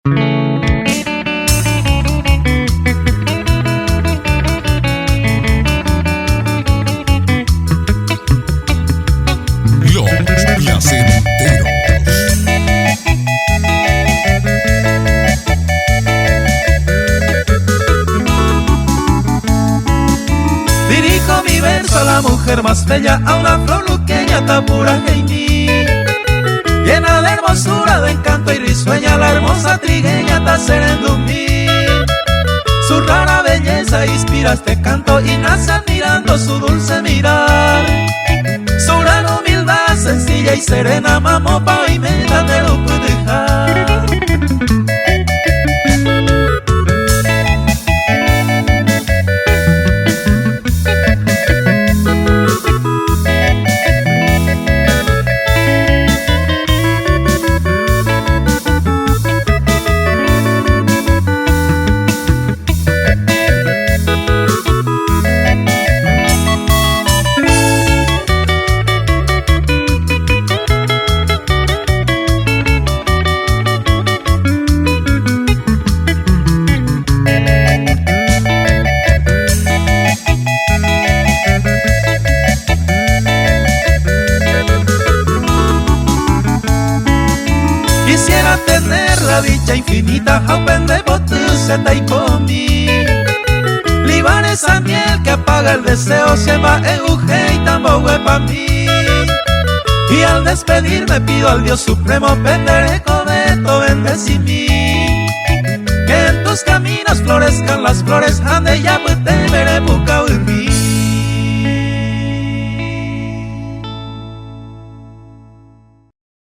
Los Placenteros. Dirijo mi verso a la mujer más bella, a una flor luqueña tan pura que mí, llena de hermosura, de encanto y risueña, la hermosa trigueña Taserendumí. Su rara belleza inspira este canto y nace admirando su dulce mirar. Su gran humildad, sencilla y serena, mamó pavimenta de lo puede dejar. Quisiera tener la dicha infinita, aupende botuseta y comí. Libar esa miel que apaga el deseo, se va euje y tampoco pa' mí. Y al despedirme pido al Dios supremo, penderé cobeto, bendecimí. Que en tus caminos florezcan las flores, ande ya pues te veré buca mí.